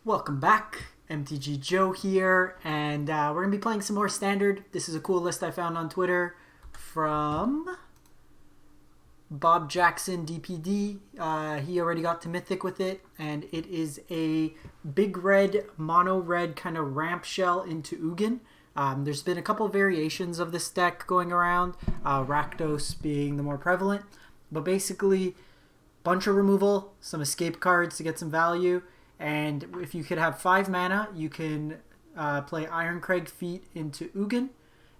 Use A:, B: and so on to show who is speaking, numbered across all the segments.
A: Welcome back, MTG Joe here, and we're going to be playing some more Standard. This is a cool list I found on Twitter from Bob Jackson DPD. He already got to Mythic with it, and it is a big red, mono red kind of ramp shell into Ugin. There's been a couple variations of this deck going around, Rakdos being the more prevalent, but basically bunch of removal, some escape cards to get some value. And if you could have 5 mana, you can play Ironcrag Feat into Ugin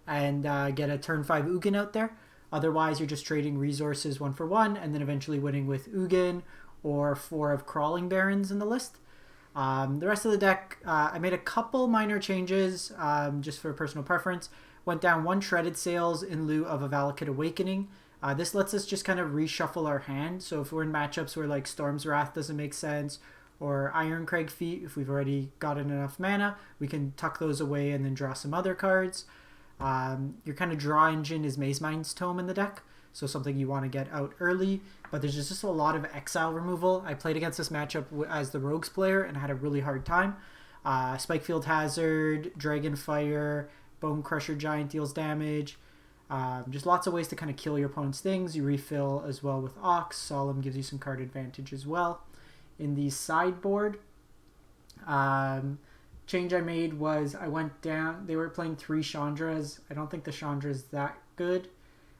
A: and get a turn 5 Ugin out there. Otherwise, you're just trading resources 1 for 1 and then eventually winning with Ugin or 4 of Crawling Barons in the list. The rest of the deck, I made a couple minor changes just for personal preference. Went down 1 Shredded Sails in lieu of a Valakut Awakening. This lets us just kind of reshuffle our hand. So if we're in matchups where like Storm's Wrath doesn't make sense, or Ironcrag Feat, if we've already gotten enough mana, we can tuck those away and then draw some other cards. Your kind of draw engine is Maze Mind's Tome in the deck, so something you want to get out early, but there's just a lot of exile removal. I played against this matchup as the Rogues player and had a really hard time. Spikefield Hazard, Dragonfire, Bone Crusher Giant deals damage. Just lots of ways to kind of kill your opponent's things. You refill as well with Ox. Solemn gives you some card advantage as well. In the sideboard, change I made was I went down. They were playing 3 Chandras. I don't think the Chandra is that good.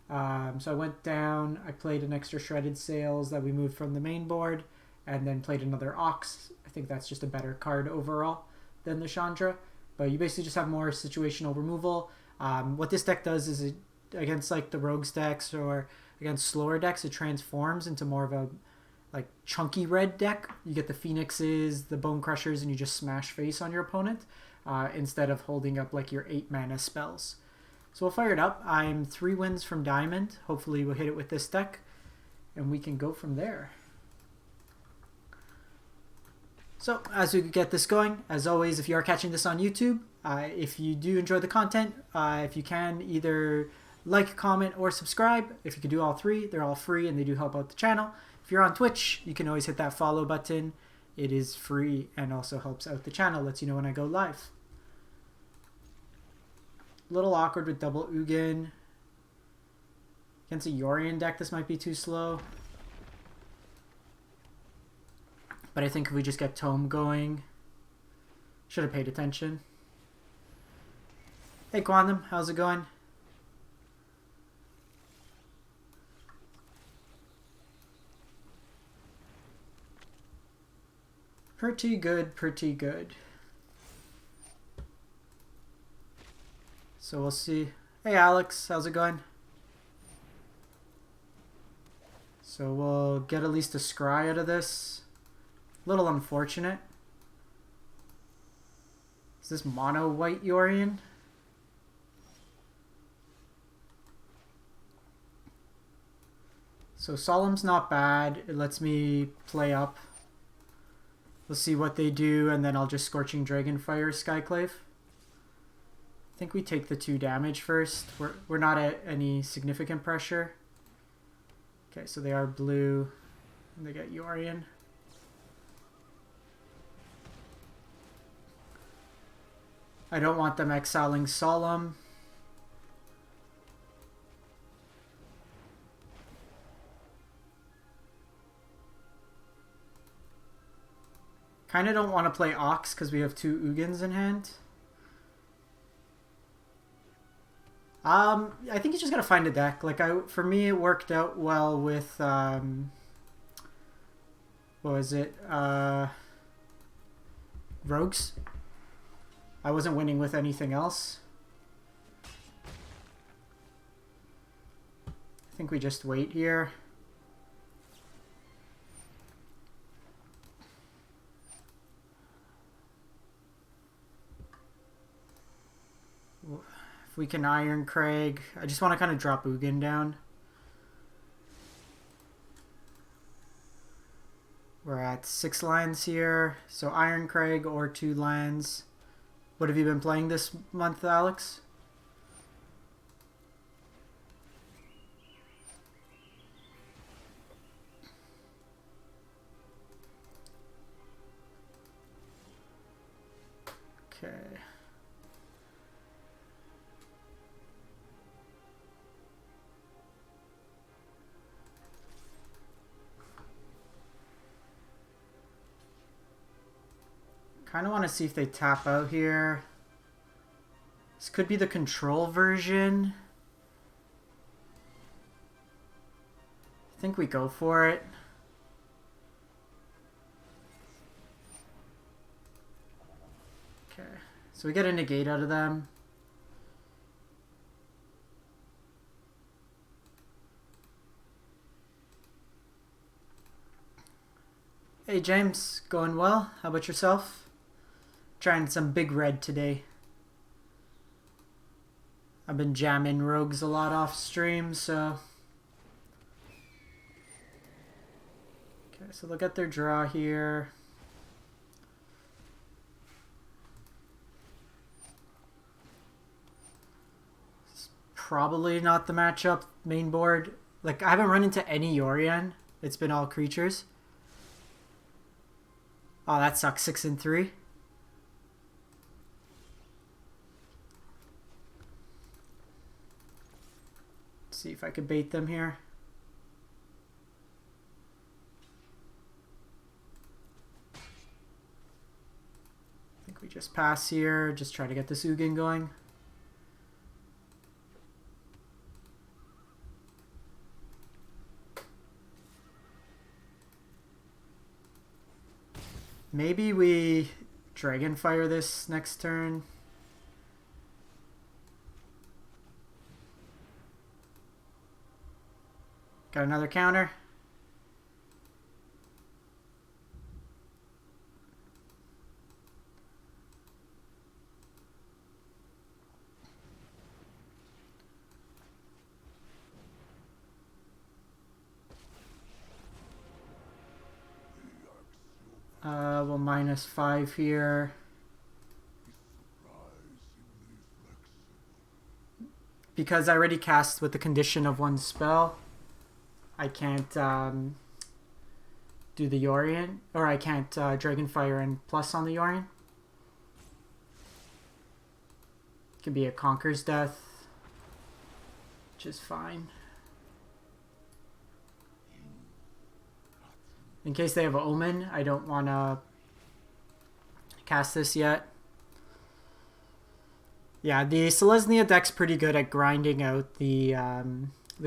A: So I went down. I played an extra Shredded Sails that we moved from the main board, and then played another Ox. I think that's just a better card overall than the Chandra. But you basically just have more situational removal. What this deck does is it, against like the Rogues decks or against slower decks, it transforms into more of a like chunky red deck. You get the Phoenixes, the Bone Crushers, and you just smash face on your opponent instead of holding up like your 8 mana spells. So we'll fire it up. I'm 3 wins from Diamond. Hopefully we'll hit it with this deck and we can go from there. So as we get this going, as always, if you are catching this on YouTube, if you do enjoy the content, if you can either like, comment, or subscribe. If you could do all 3, they're all free and they do help out the channel. If you're on Twitch, you can always hit that follow button. It is free and also helps out the channel, lets you know when I go live. A little awkward with double Ugin. Against a Yorion deck, this might be too slow. But I think if we just get Tome going, should have paid attention. Hey Quantum, how's it going? Pretty good, pretty good. So we'll see. Hey Alex, how's it going? So we'll get at least a scry out of this. A little unfortunate. Is this mono white Yorion? So Solemn's not bad. It lets me play up. We'll see what they do, and then I'll just Scorching Dragonfire Skyclave. I think we take the 2 damage first. We're not at any significant pressure. Okay, so they are blue, and they get Yorion. I don't want them exiling Solemn. Kind of don't want to play Ox because we have 2 Ugins in hand. I think you just gotta find a deck. Like for me, it worked out well with what was it? Rogues. I wasn't winning with anything else. I think we just wait here. If we can Ironcrag, I just want to kind of drop Ugin down. We're at 6 lands here, so Ironcrag or 2 lands. What have you been playing this month, Alex? Kind of want to see if they tap out here. This could be the control version. I think we go for it. Okay, so we get a negate out of them. Hey James, going well? How about yourself? Trying some big red today. I've been jamming rogues a lot off stream, so... Okay, so they'll get their draw here. It's probably not the matchup main board. Like, I haven't run into any Yorion. It's been all creatures. Oh, that sucks. 6 and 3. See if I could bait them here. I think we just pass here. Just try to get this Ugin going. Maybe we Dragonfire this next turn. Got another counter. We'll -5 here. Because I already cast with the condition of 1 spell, I can't do the Yorion, or I can't Dragonfire and plus on the Yorion. Could be a Conqueror's Death, which is fine. In case they have an Omen, I don't want to cast this yet. Yeah, the Selesnya deck's pretty good at grinding out the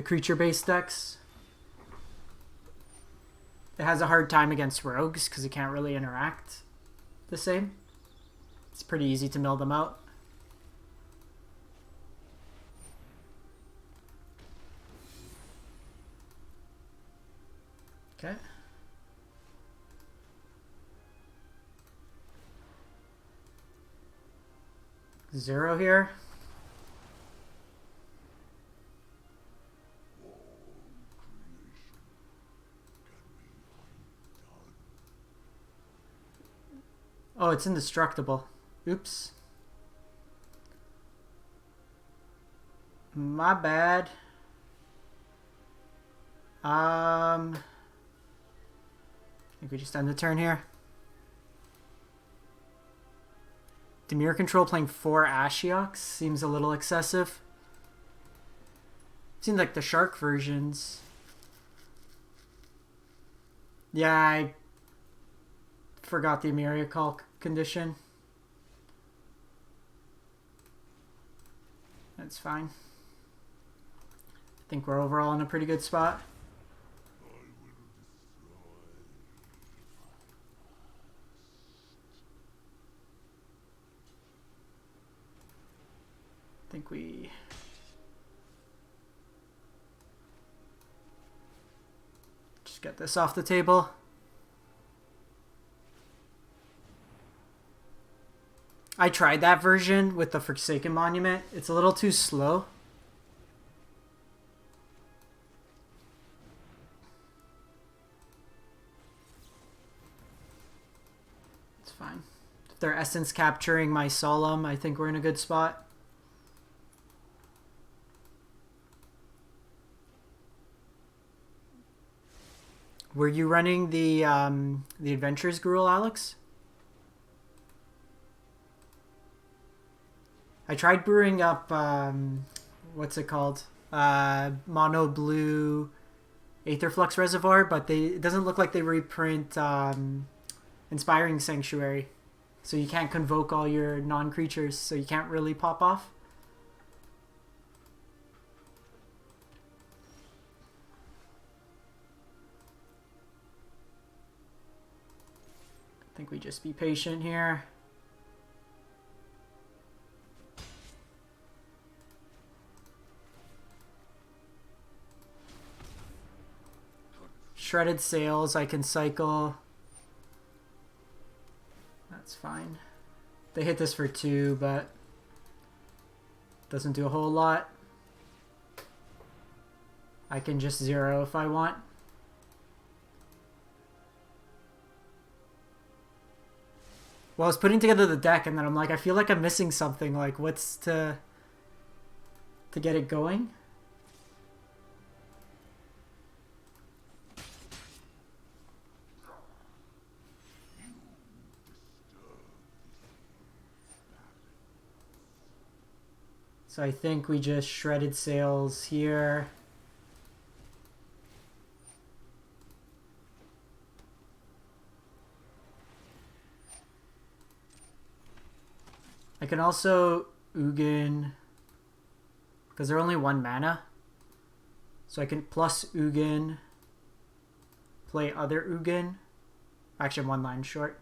A: creature-based decks. It has a hard time against rogues because it can't really interact the same. It's pretty easy to mill them out. Okay. Zero here. Oh, it's indestructible. Oops. My bad. I think we just end the turn here. Dimir control playing 4 Ashiok seems a little excessive. Seems like the Shark versions. Yeah, I forgot the Emiria call condition. That's fine. I think we're overall in a pretty good spot. I think we just get this off the table. I tried that version with the Forsaken Monument. It's a little too slow. It's fine. If they're essence capturing my Solemn, I think we're in a good spot. Were you running the Adventures Gruel, Alex? I tried brewing up, what's it called? Mono Blue Aetherflux Reservoir, but it doesn't look like they reprint Inspiring Sanctuary. So you can't convoke all your non-creatures, so you can't really pop off. I think we just be patient here. Shredded Sails, I can cycle. That's fine. They hit this for 2, but doesn't do a whole lot. I can just 0 if I want. Well, I was putting together the deck, and then I'm like, I feel like I'm missing something. Like, what's to get it going? So I think we just Shredded Sails here. I can also Ugin, because they're only 1 mana. So I can plus Ugin, play other Ugin. Actually, I'm 1 line short.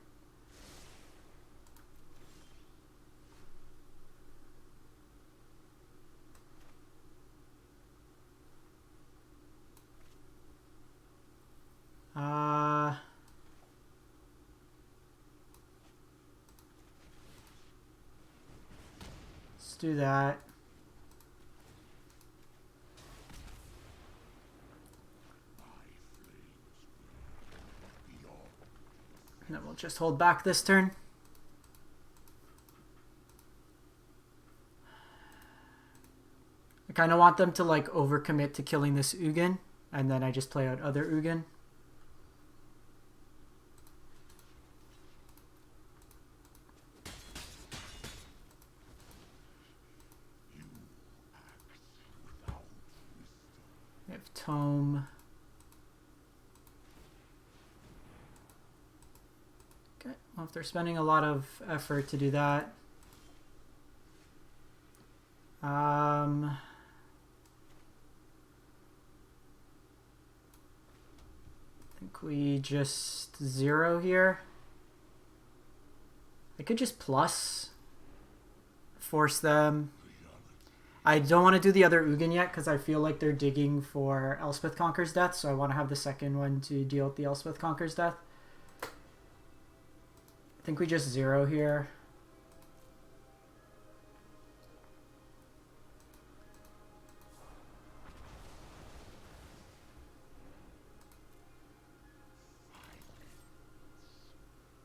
A: Let's do that. And then we'll just hold back this turn. I kind of want them to like overcommit to killing this Ugin, and then I just play out other Ugin. We have Tome. Okay, well, if they're spending a lot of effort to do that. I think we just 0 here. I could just plus, force them. I don't want to do the other Ugin yet because I feel like they're digging for Elspeth Conquers Death, so I want to have the second one to deal with the Elspeth Conquers Death. I think we just 0 here.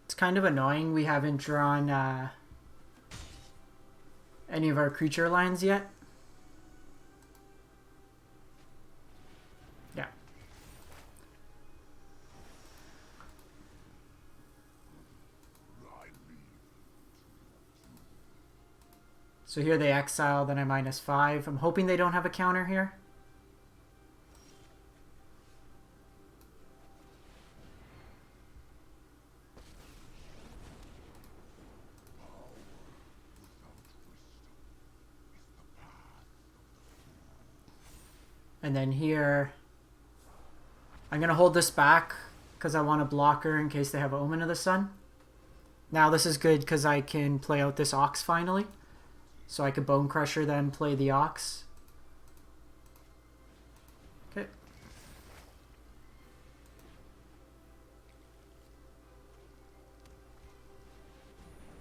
A: It's kind of annoying we haven't drawn any of our creature lines yet. Yeah. So here they exile, then I -5. I'm hoping they don't have a counter here. And then here, I'm going to hold this back because I want a blocker in case they have Omen of the Sun. Now this is good because I can play out this Ox finally. So I could Bone Crusher, then play the Ox. Okay.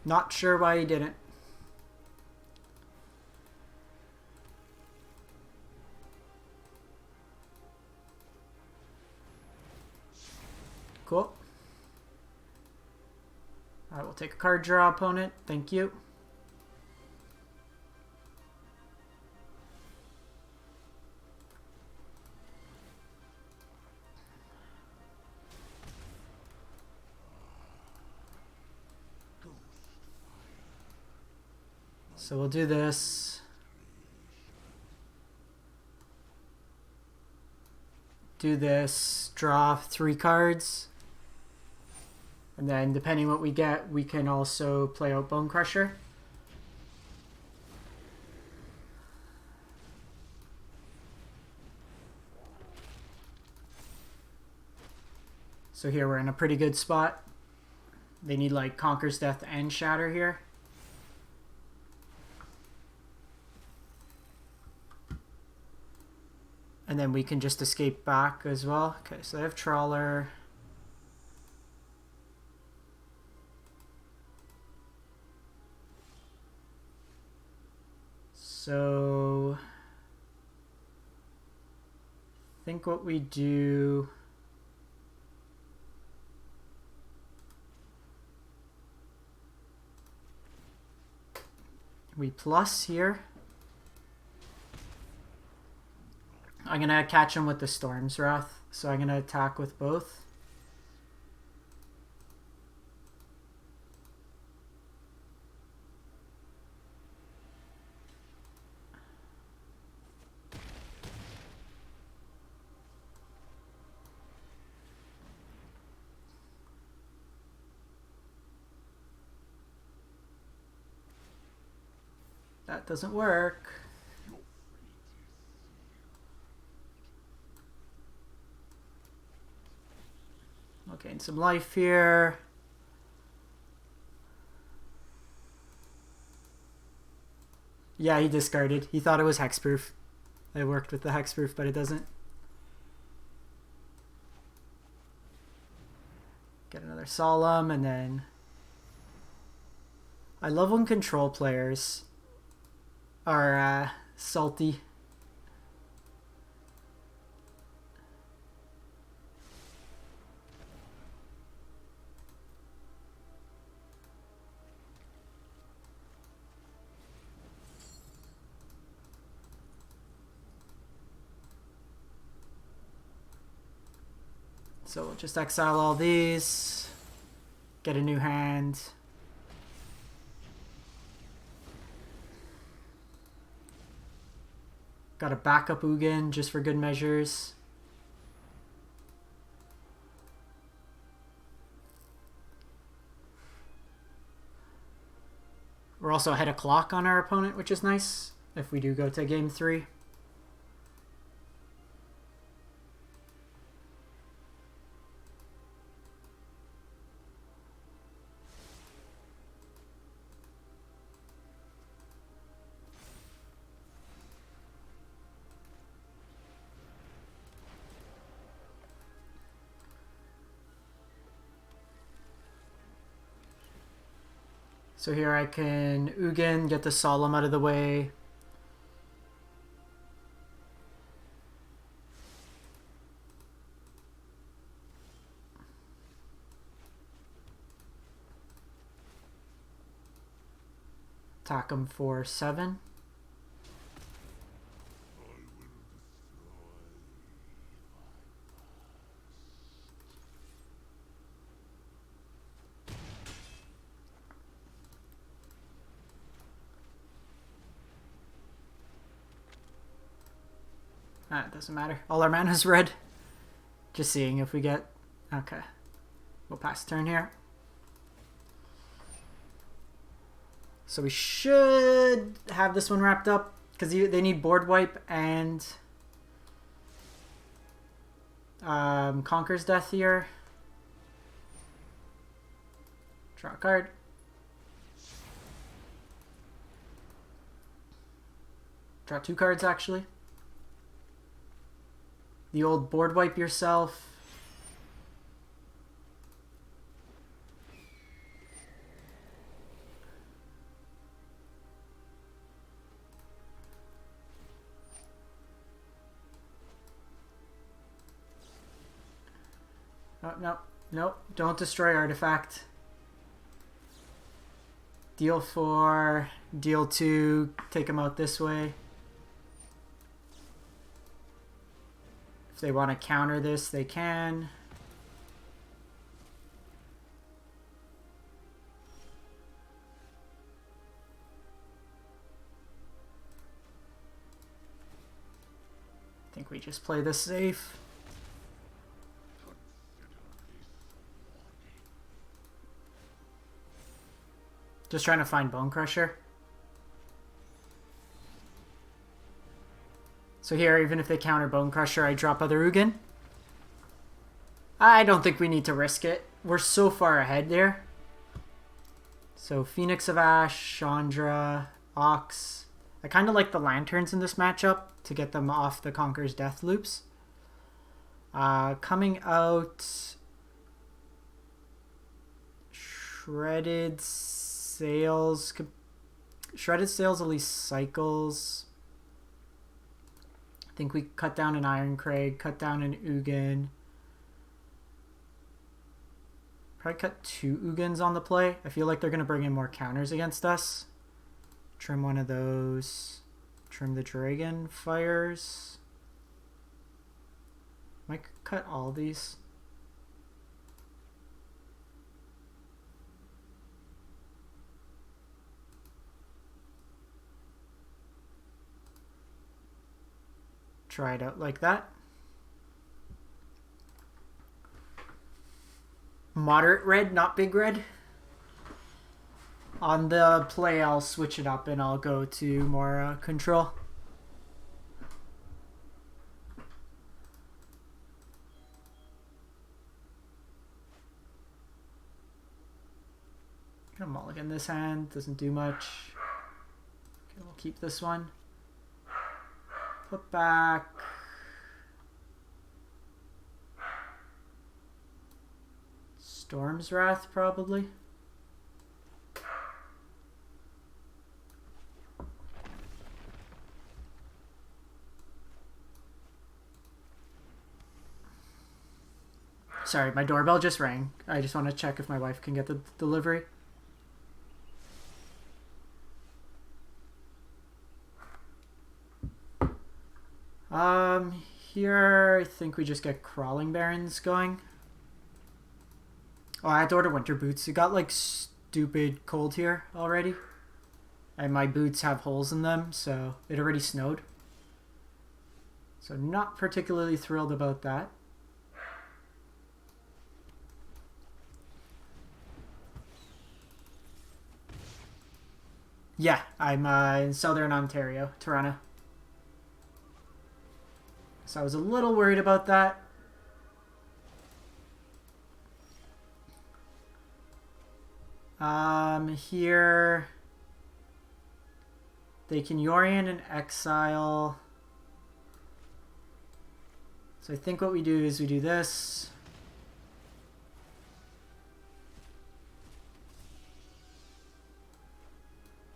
A: Not sure why he didn't. Cool. I will take a card draw, opponent. Thank you. So we'll do this. Do this. Draw 3 cards. And then depending what we get, we can also play out Bone Crusher. So here we're in a pretty good spot. They need like Conquer's Death and Shatter here. And then we can just escape back as well. Okay, so they have Trawler. So I think what we do, we plus here. I'm going to catch him with the Storm's Wrath, so I'm going to attack with both. That doesn't work. Okay, and some life here. Yeah, he discarded. He thought it was hexproof. It worked with the hexproof, but it doesn't. Get another Solemn, and then... I love when control players are salty. So we'll just exile all these, get a new hand. Got a backup Ugin just for good measures. We're also ahead of clock on our opponent, which is nice if we do go to game 3. So here I can Ugin, get the Solemn out of the way. Attack him for 7. It doesn't matter. All our mana's red. Just seeing if we get... Okay. We'll pass turn here. So we should have this one wrapped up, because they need board wipe and Conquer's Death here. Draw a card. Draw 2 cards, actually. The old board wipe yourself. Oh, no, no, don't destroy artifact. Deal 4, deal 2, take them out this way. If they want to counter this, they can. I think we just play this safe. Just trying to find Bone Crusher. So here, even if they counter Bone Crusher, I drop other Ugin. I don't think we need to risk it. We're so far ahead there. So Phoenix of Ash, Chandra, Ox. I kind of like the Lanterns in this matchup to get them off the Conqueror's Death loops. Coming out... Shredded Sails. Shredded Sails at least cycles. I think we cut down an Iron Crag, cut down an Ugin. Probably cut 2 Ugins on the play. I feel like they're going to bring in more counters against us. Trim one of those. Trim the Dragon Fires. Might cut all these. Try it out like that. Moderate red, not big red. On the play, I'll switch it up and I'll go to more control. Gonna mulligan this hand, doesn't do much. Okay, we'll keep this one. Put back. Storm's Wrath, probably. Sorry, my doorbell just rang. I just want to check if my wife can get the delivery. Here I think we just get Crawling Barons going. Oh, I had to order winter boots. It got like stupid cold here already. And my boots have holes in them, so it already snowed. So not particularly thrilled about that. Yeah, I'm in Southern Ontario, Toronto. So I was a little worried about that. Here they can Yorion and exile. So I think what we do is we do this.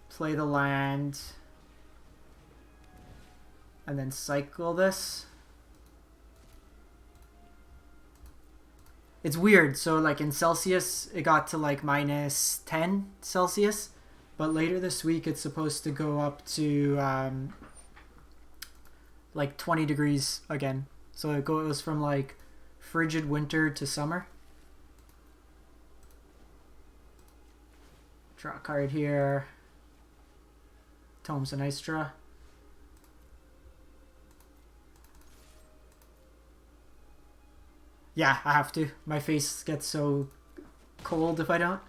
A: Play the land. And then cycle this. It's weird. So like in Celsius, it got to like minus 10 Celsius. But later this week, it's supposed to go up to like 20 degrees again. So it goes from like frigid winter to summer. Draw a card here. Tomes an Istra. Yeah, I have to. My face gets so cold if I don't.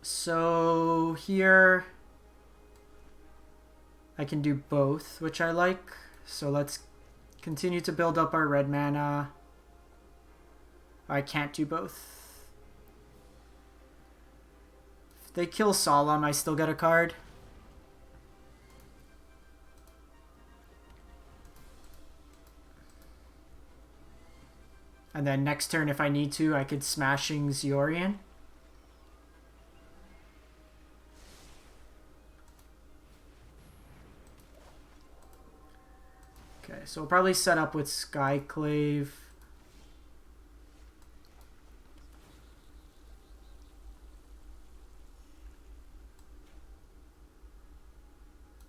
A: So here I can do both, which I like. So let's continue to build up our red mana. I can't do both. If they kill Solemn, I still get a card. And then next turn, if I need to, I could Smashing Yorion. Okay, so we'll probably set up with Skyclave.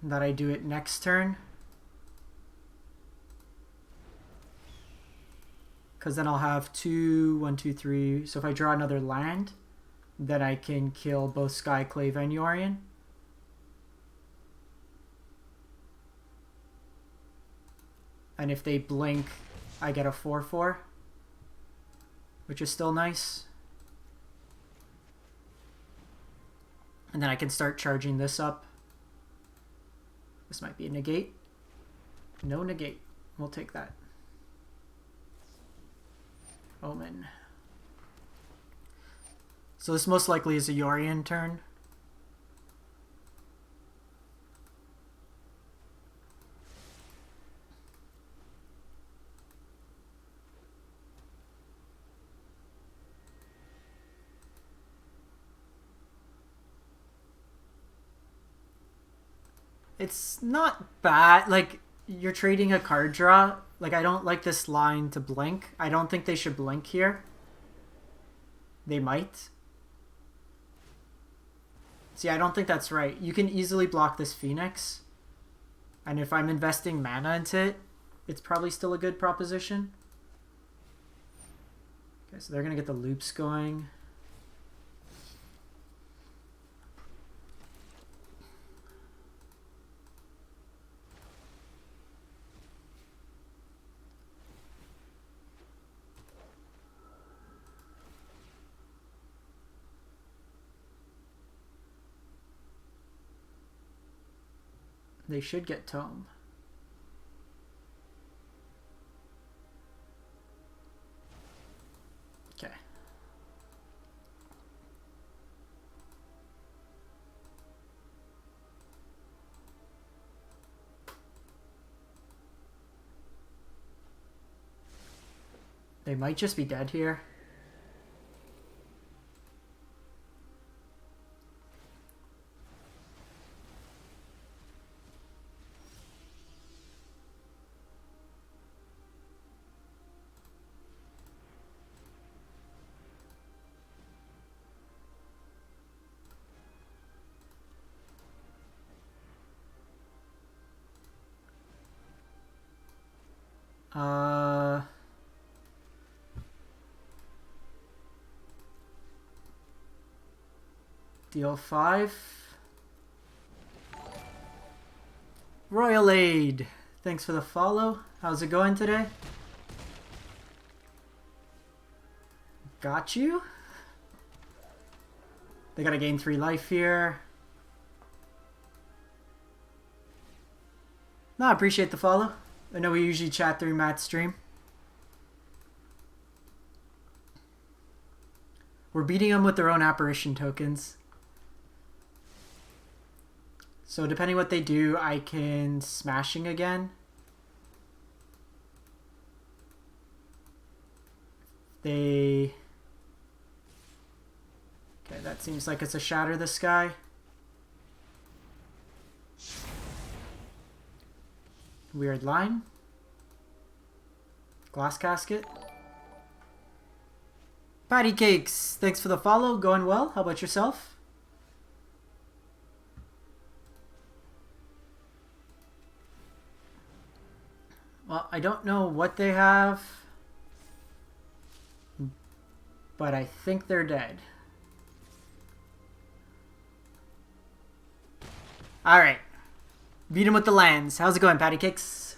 A: That I do it next turn. Because then I'll have 2, 1, 2, 3. So if I draw another land, then I can kill both Skyclave and Yorion. And if they blink, I get a 4/4. which is still nice. And then I can start charging this up. This might be a negate. No negate. We'll take that. Omen. So this most likely is a Yorion turn. It's not bad. Like, you're trading a card draw. Like, I don't like this line to blink. I don't think they should blink here. They might. See, I don't think that's right. You can easily block this Phoenix. And if I'm investing mana into it, it's probably still a good proposition. Okay, so they're going to get the loops going. They should get Tome. Okay. They might just be dead here. Deal 5. Royal Aid. Thanks for the follow. How's it going today? Got you. They gotta gain 3 life here. No, I appreciate the follow. I know we usually chat through Matt's stream. We're beating them with their own apparition tokens. So depending what they do, I can smashing again. Okay, that seems like it's a Shatter the Sky. Weird line. Glass Casket. Patty Cakes, thanks for the follow. Going well. How about yourself? Well, I don't know what they have, but I think they're dead. Alright. Beat him with the lands. How's it going, Patty Cakes?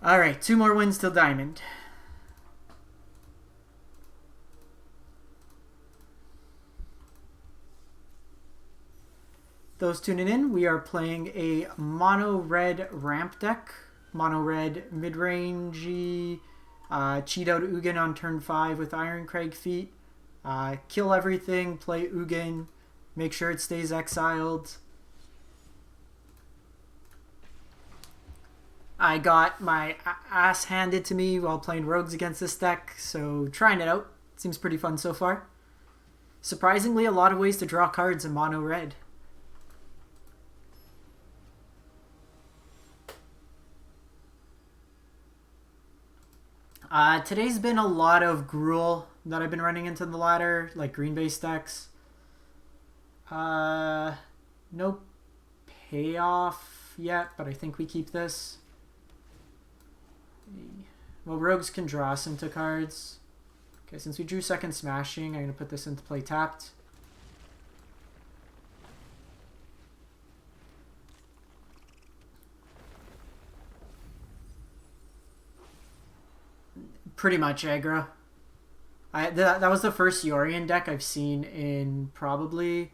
A: Alright, 2 more wins till Diamond. Those tuning in, we are playing a mono red ramp deck. Mono red mid-rangey. Cheat out Ugin on turn 5 with Iron Crag Feet. Kill everything, play Ugin. Make sure it stays exiled. I got my ass handed to me while playing Rogues against this deck, so trying it out. Seems pretty fun so far. Surprisingly, a lot of ways to draw cards in mono red. Today's been a lot of Gruul that I've been running into the ladder, like green base decks. No payoff yet, but I think we keep this. Well, Rogues can draw us into cards. Okay, since we drew second smashing, I'm going to put this into play tapped. Pretty much aggro. That was the first Yorion deck I've seen in probably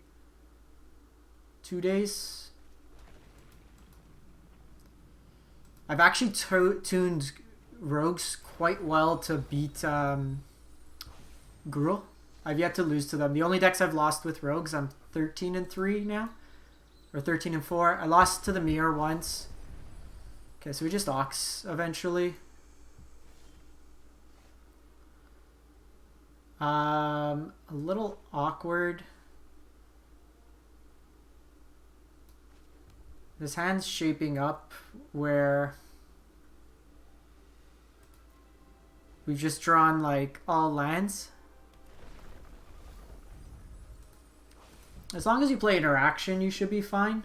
A: 2 days. I've actually tuned rogues quite well to beat Gruul. I've yet to lose to them. The only decks I've lost with rogues, I'm 13-3 now. Or 13-4. I lost to the Mirror once. Okay, so we just Ox eventually. A little awkward. This hand's shaping up where we've just drawn like all lands. As long as you play interaction, you should be fine.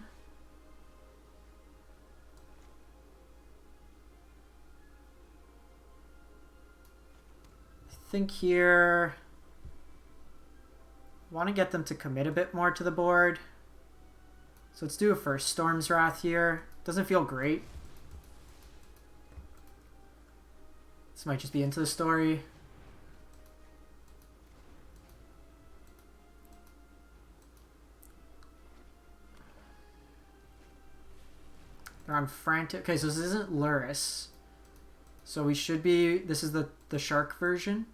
A: I think here I want to get them to commit a bit more to the board. So let's do a first Storm's Wrath here. Doesn't feel great. This might just be into the story. They're on Frantic. Okay, so this isn't Luris. So we should be... This is the Shark version.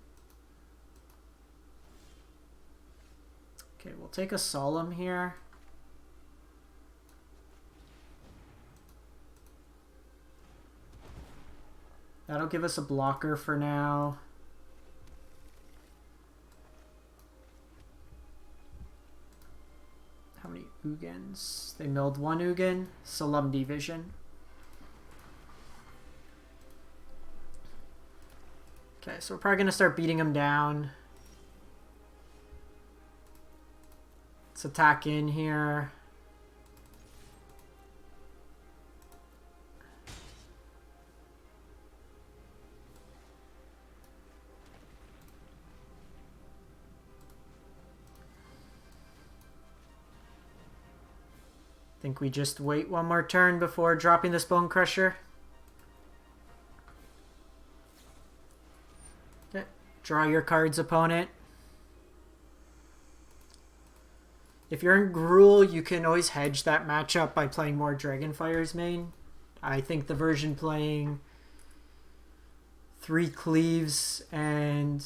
A: Okay, we'll take a Solemn here. That'll give us a blocker for now. How many Ugins? They milled one Ugin. Solemnity Vision. Okay, so we're probably going to start beating them down. Let's attack in here. Think we just wait one more turn before dropping this Bone Crusher. Okay, draw your cards, opponent. If you're in Gruul, you can always hedge that matchup by playing more Dragonfire's main. I think the version playing 3 Cleaves and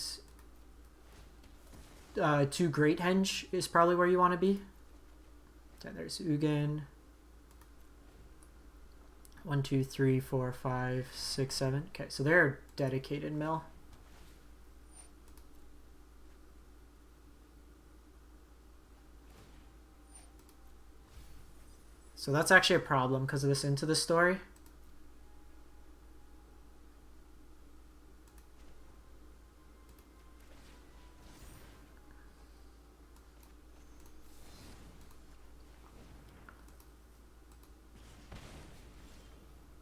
A: 2 Great Henge is probably where you want to be. Okay, there's Ugin. 1, 2, 3, 4, 5, 6, 7. Okay, so they're a dedicated mill. So that's actually a problem because of this into the story.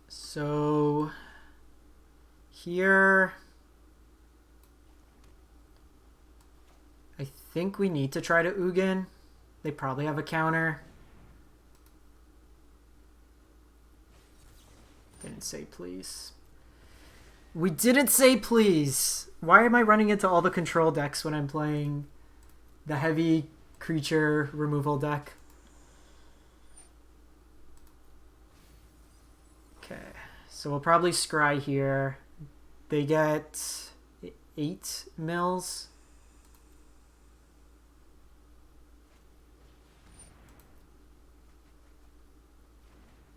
A: So here, I think we need to try to Ugin. They probably have a counter. Didn't say please. We didn't say please. Why am I running into all the control decks when I'm playing the heavy creature removal deck? Okay, so we'll probably scry here. They get 8 mills.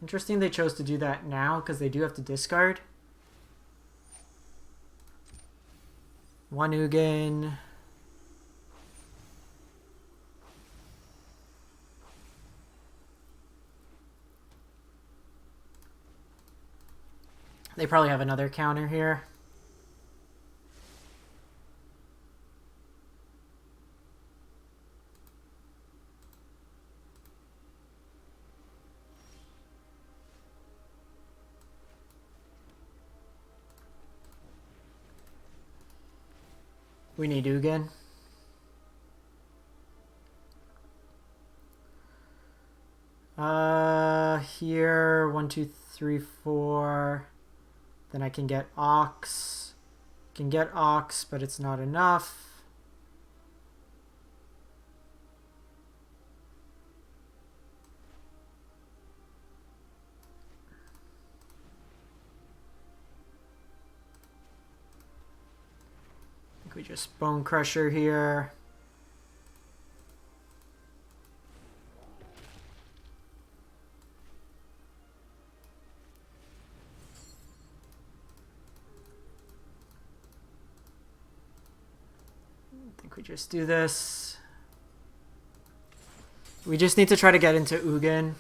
A: Interesting they chose to do that now because they do have to discard. 1 Ugin. They probably have another counter here. We need Ugin. Here, 1, 2, 3, 4. Then I can get Ox. Can get Ox, but it's not enough. I think we just Bone Crusher here. I think we just do this. We just need to try to get into Ugin.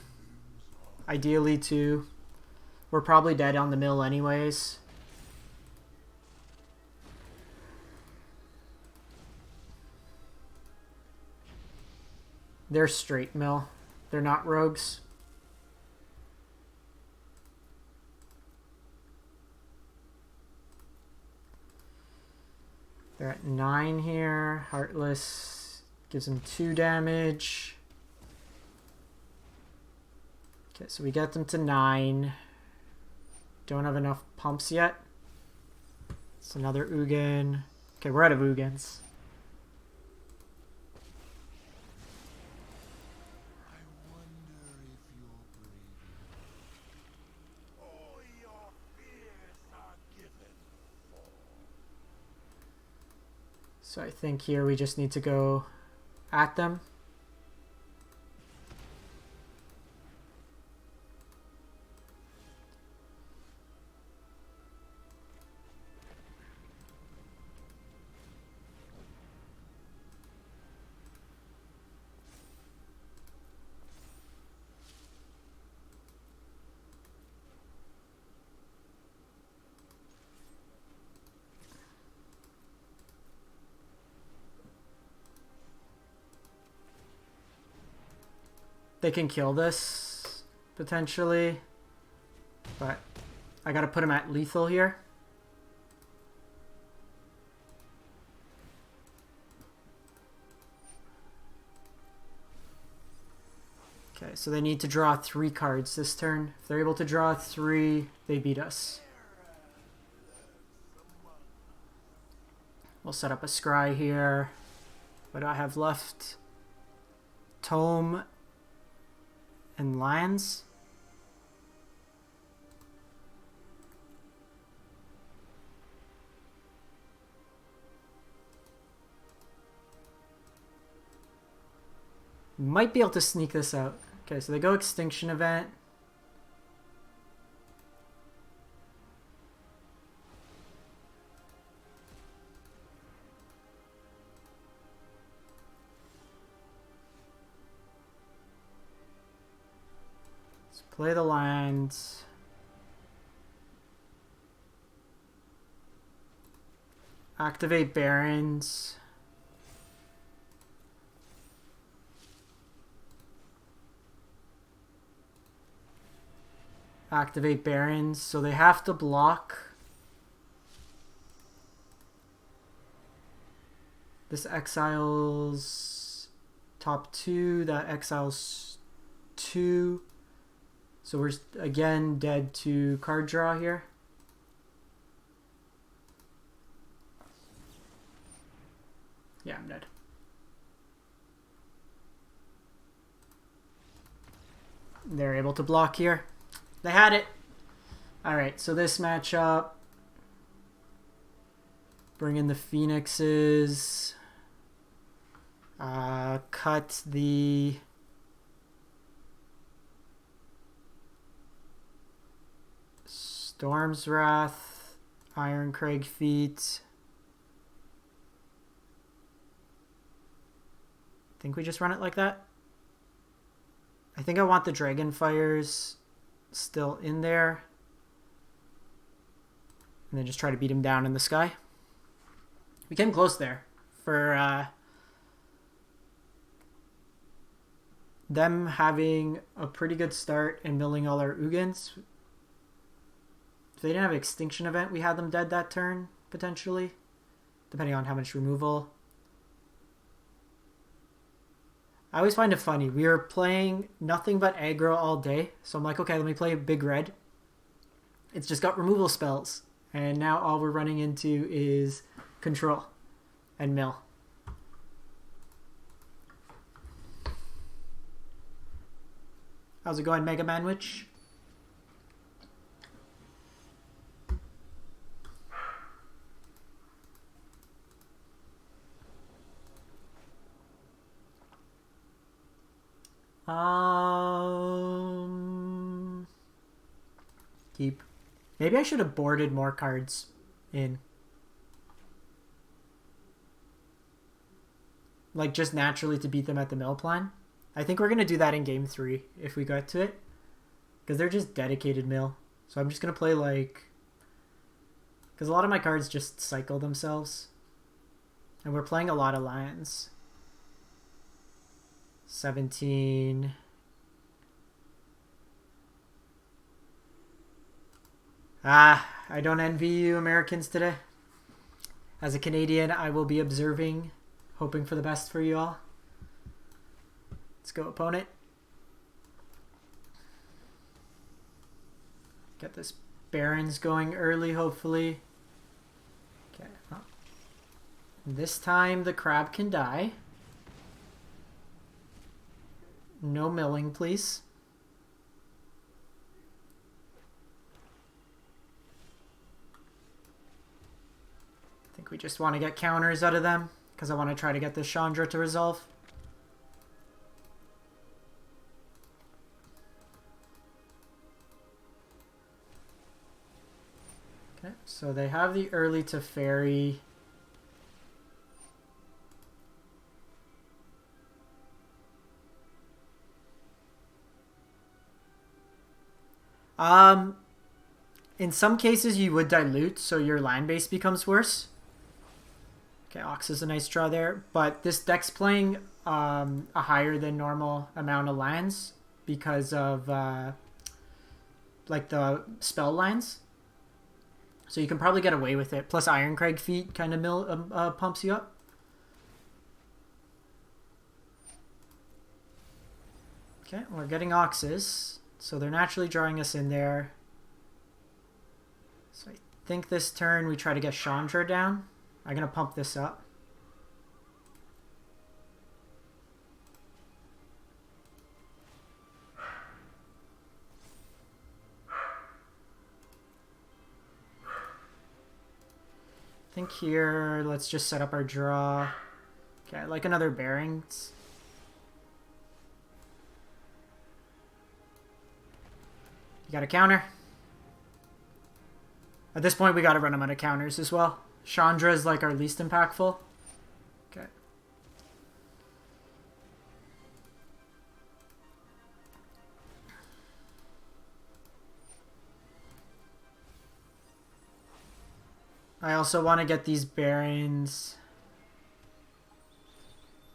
A: Ideally, too. We're probably dead on the mill anyways. They're straight mill. They're not rogues. They're at 9 here. Heartless gives them 2 damage. Okay, so we get them to 9. Don't have enough pumps yet. It's another Ugin. Okay, we're out of Ugins. So I think here we just need to go at them. They can kill this, potentially. But I gotta put him at lethal here. Okay, so they need to draw 3 cards this turn. If they're able to draw 3, they beat us. We'll set up a scry here. What do I have left? Tome and lands. Might be able to sneak this out. Okay, so they go Extinction Event. Play the lands. Activate Barons. Activate Barons. So they have to block. This exiles top 2. That exiles 2. So we're, again, dead to card draw here. Yeah, I'm dead. They're able to block here. They had it. Alright, so this matchup. Bring in the Phoenixes. Cut the... Storm's Wrath, Iron Crag Feet. I think we just run it like that. I think I want the Dragonfires still in there. And then just try to beat him down in the sky. We came close there for them having a pretty good start and milling all our Ugins. If they didn't have Extinction Event, we had them dead that turn, potentially. Depending on how much removal. I always find it funny. We were playing nothing but aggro all day. So I'm like, okay, let me play Big Red. It's just got removal spells. And now all we're running into is control and mill. How's it going, Mega Manwich? Keep. Maybe I should have boarded more cards in. Like, just naturally to beat them at the mill plan. I think we're going to do that in game 3 if we get to it. Because they're just dedicated mill. So I'm just going to play, like... Because a lot of my cards just cycle themselves. And we're playing a lot of lands. 17... I don't envy you Americans today. As a Canadian, I will be observing, hoping for the best for you all. Let's go, opponent. Get this Barons going early, hopefully. Okay. This time the crab can die. No milling, please. I think we just want to get counters out of them because I want to try to get this Chandra to resolve. Okay, so they have the early to fairy. In some cases you would dilute, so your land base becomes worse. Okay, Ox is a nice draw there, but this deck's playing a higher than normal amount of lands because of like the spell lines. So you can probably get away with it. Plus Ironcrag Feet kind of pumps you up. Okay, we're getting Oxes. So they're naturally drawing us in there. So I think this turn we try to get Chandra down. I'm going to pump this up. I think here, let's just set up our draw. Okay, I like another Bearings. You got a counter. At this point, we got to run them out of counters as well. Chandra is like our least impactful. Okay. I also want to get these Barons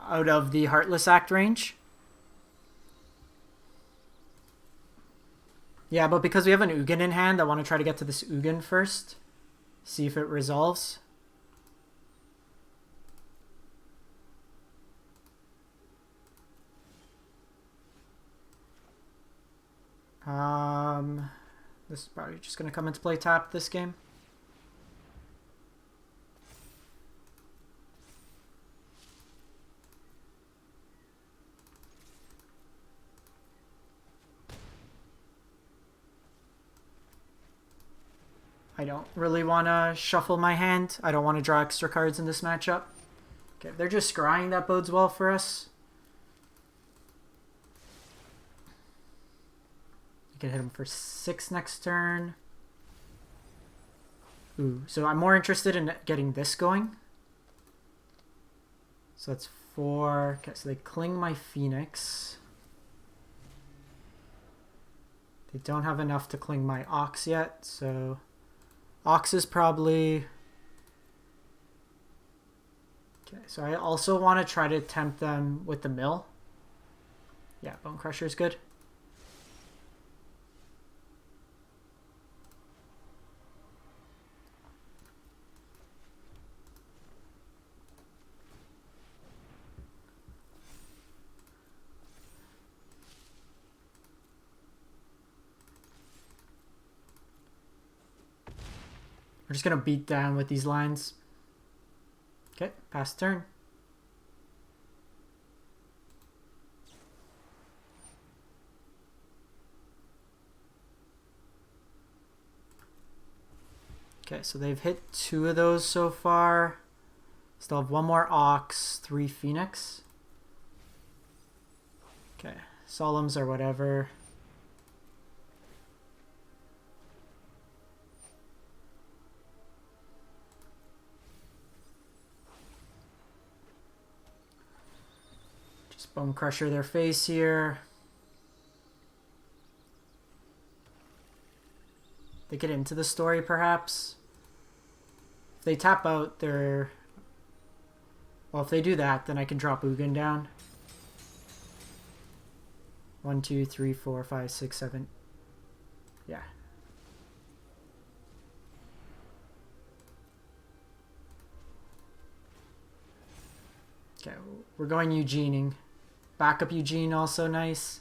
A: out of the Heartless Act range. Yeah, but because we have an Ugin in hand, I want to try to get to this Ugin first. See if it resolves. This is probably just going to come into play tap this game. I don't really want to shuffle my hand. I don't want to draw extra cards in this matchup. Okay, they're just scrying. That bodes well for us. You can hit him for 6 next turn. Ooh, so I'm more interested in getting this going. So that's 4. Okay, so they cling my Phoenix. They don't have enough to cling my Ox yet, so... Ox is probably... Okay, so I also want to try to tempt them with the mill. Yeah, Bone Crusher is good. We're just going to beat down with these lines. Okay, pass turn. Okay, so they've hit 2 of those so far. Still have 1 more Ox, 3 Phoenix. Okay, Solemns or whatever. Just Bone Crusher their face here. They get into the story, perhaps. If they tap out their... Well, if they do that, then I can drop Ugin down. 1, 2, 3, 4, 5, 6, 7. Yeah. Okay, we're going Eugening. Backup Eugene also nice.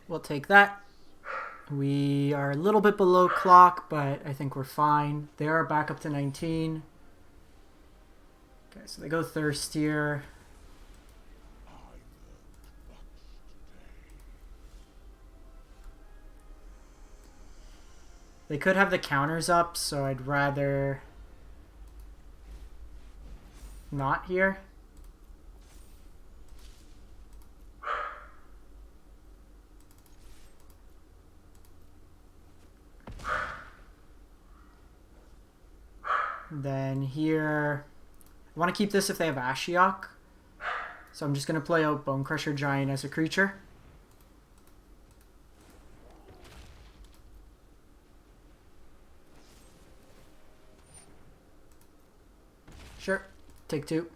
A: We'll take that. We are a little bit below clock, but I think we're fine. They are back up to 19. Okay, so they go Thirst here. They could have the counters up, so I'd rather not here. Then here, I want to keep this if they have Ashiok. So I'm just going to play out Bone Crusher Giant as a creature. Sure, take 2.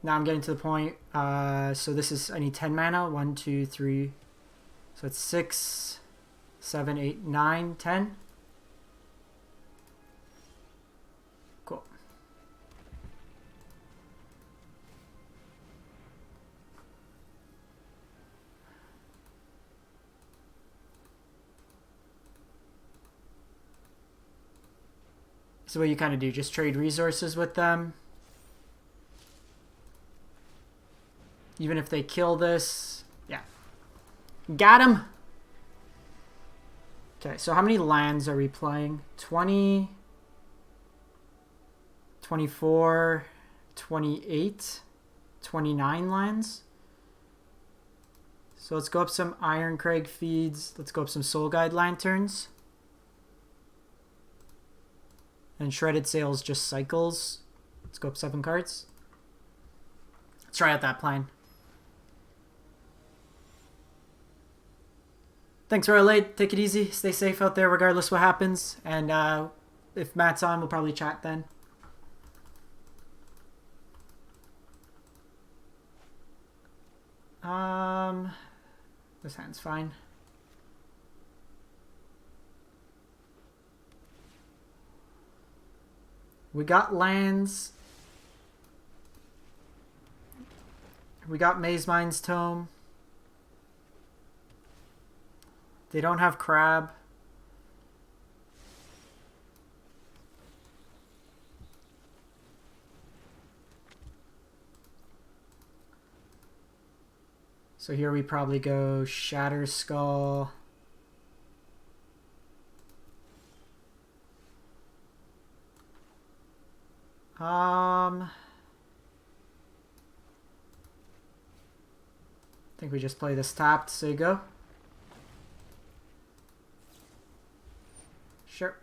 A: Now I'm getting to the point. So this is, I need 10 mana. 1, 2, 3. So it's 6, 7, 8, 9, 10. Cool. So what you kind of do, just trade resources with them. Even if they kill this. Yeah. Got him! Okay, so how many lands are we playing? 20, 24, 28, 29 lands. So let's go up some Ironcrag feeds. Let's go up some Soul Guide Lanterns. And Shredded Sails just cycles. Let's go up 7 cards. Let's try out that plan. Thanks, Royal. Take it easy. Stay safe out there regardless what happens. And if Matt's on, we'll probably chat then. This hand's fine. We got lands. We got Maze Mind's Tome. They don't have Crab. So here we probably go Shatter Skull. I think we just play this tapped, so you go. Sure.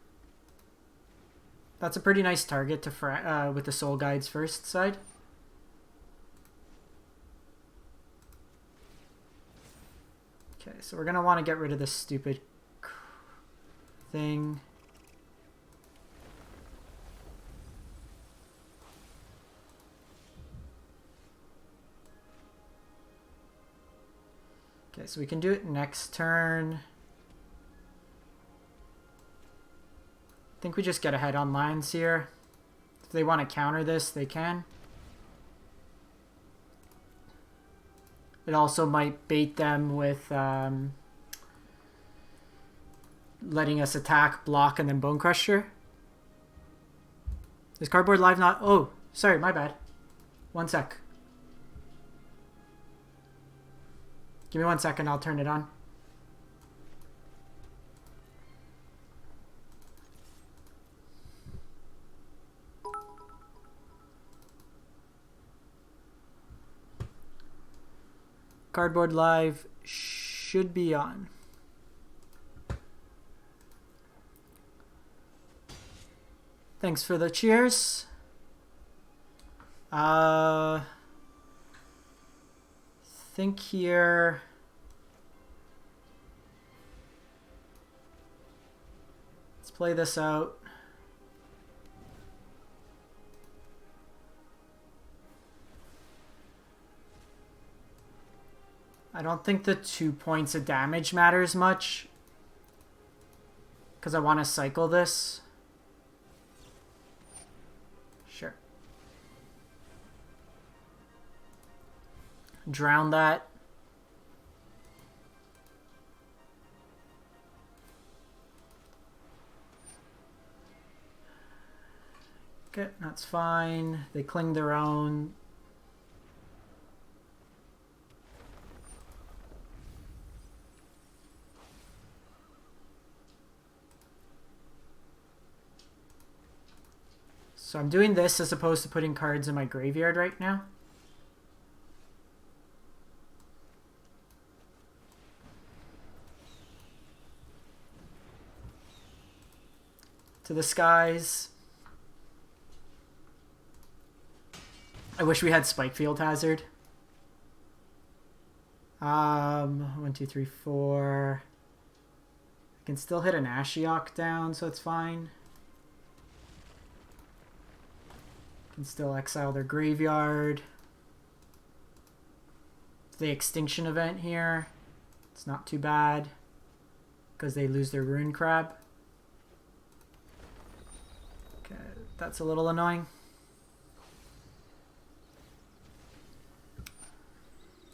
A: That's a pretty nice target to with the Soul Guides first side. Okay, so we're going to want to get rid of this stupid thing. Okay, so we can do it next turn. I think we just get ahead on lines here. If they want to counter this, they can. It also might bait them with letting us attack, block, and then Bone Crusher. Is Cardboard Live not... Oh, sorry, my bad. 1 sec. Give me 1 second, I'll turn it on. Cardboard Live should be on. Thanks for the cheers. Think here. Let's play this out. I don't think the 2 points of damage matters much, because I want to cycle this. Sure. Drown that. Okay, that's fine. They cling their own. So I'm doing this as opposed to putting cards in my graveyard right now. To the skies. I wish we had Spikefield Hazard. 1, 2, 3, 4. I can still hit an Ashiok down, so it's fine. Can still exile their graveyard. The Extinction event here. It's not too bad because they lose their Rune Crab. Okay, that's a little annoying.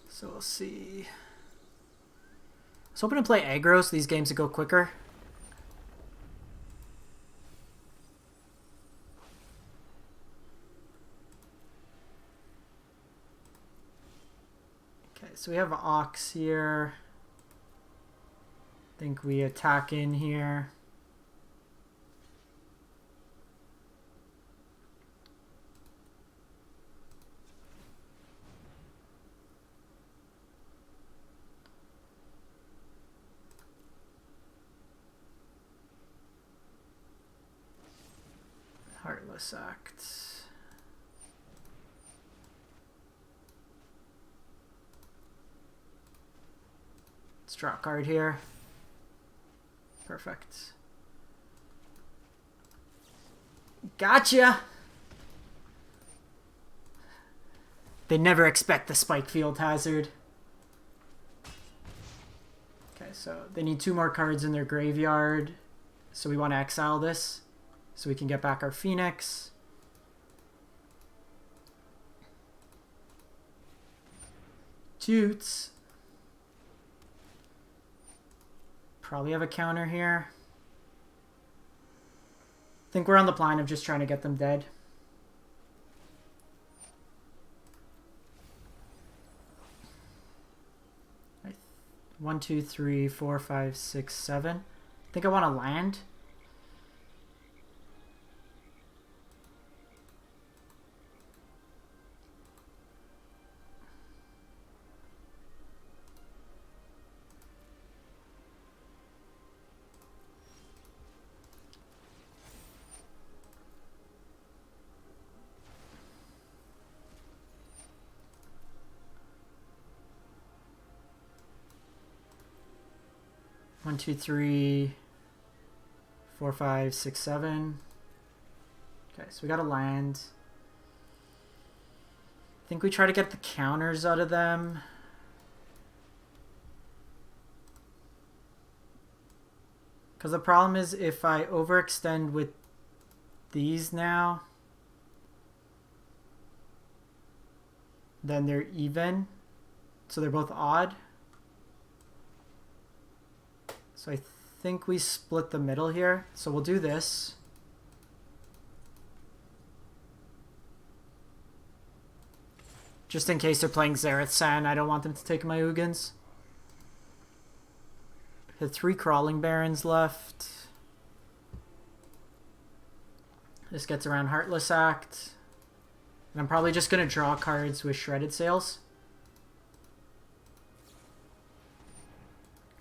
A: So we'll see. I was hoping to play aggro so these games would go quicker. So we have Ox here. I think we attack in here. Heartless Act. Draw a card here. Perfect. Gotcha! They never expect the Spikefield Hazard. Okay, so they need 2 more cards in their graveyard. So we want to exile this so we can get back our Phoenix. Toots. Probably have a counter here. I think we're on the plan of just trying to get them dead. One, two, three, 4, 5, 6, 7. I think I want to land. One, two, three, 4, 5, 6, 7. Okay, so we got a land. I think we try to get the counters out of them. Because the problem is if I overextend with these now, then they're even. So they're both odd. So I think we split the middle here. So we'll do this. Just in case they're playing Xerath San, I don't want them to take my Ugins. Had 3 Crawling Barons left. This gets around Heartless Act. And I'm probably just going to draw cards with Shredded Sails.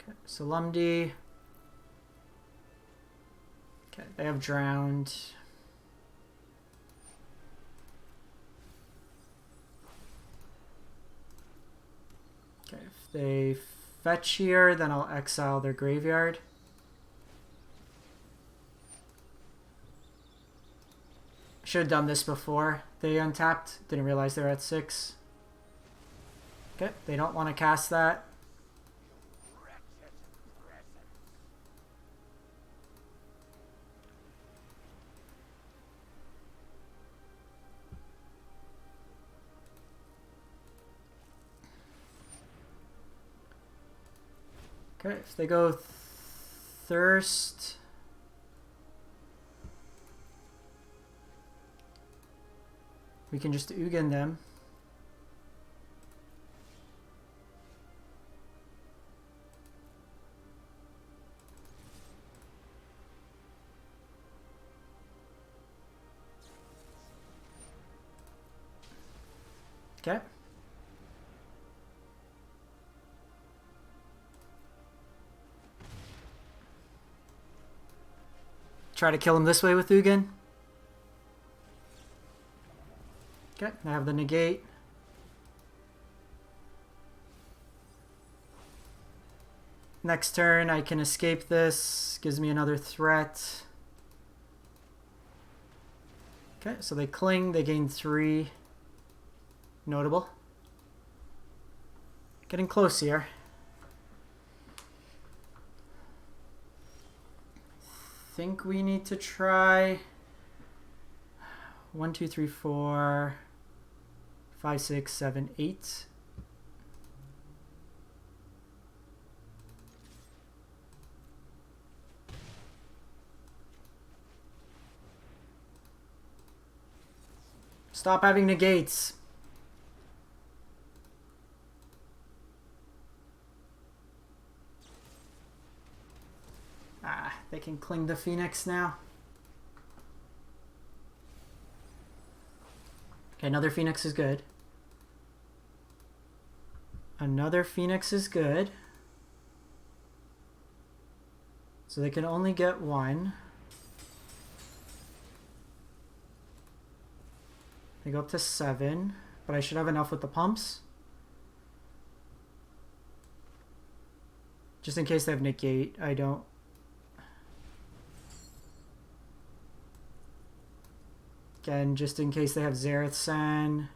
A: Okay, Solemnity. Okay, they have Drowned. Okay, if they fetch here, then I'll exile their graveyard. Should have done this before they untapped. Didn't realize they were at 6. Okay, they don't want to cast that. Okay, if they go Thirst, we can just Ugin them. Okay. Try to kill him this way with Ugin. Okay, I have the negate. Next turn I can escape this. Gives me another threat. Okay, so they cling, they gain 3. Notable. Getting close here. Think we need to try 1, 2, 3, 4, 5, 6, 7, 8. Stop having negates. They can cling the Phoenix now. Okay, another Phoenix is good. Another Phoenix is good. So they can only get 1. They go up to 7, but I should have enough with the pumps. Just in case they have negate, I don't. Again, just in case they have Xerath San.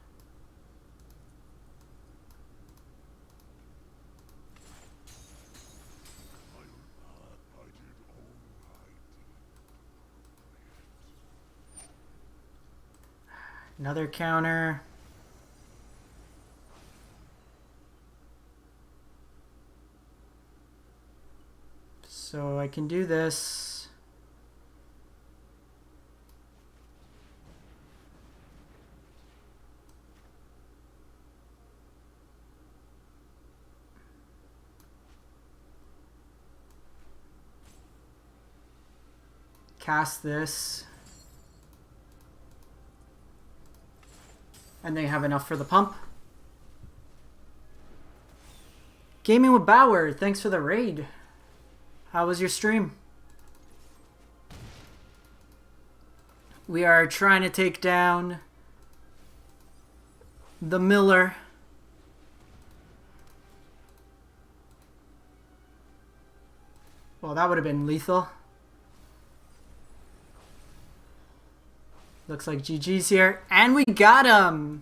A: Another counter. So I can do this. Cast this. And they have enough for the pump. Gaming with Bauer, thanks for the raid. How was your stream? We are trying to take down the Miller. Well, that would have been lethal. Looks like GG's here. And we got him!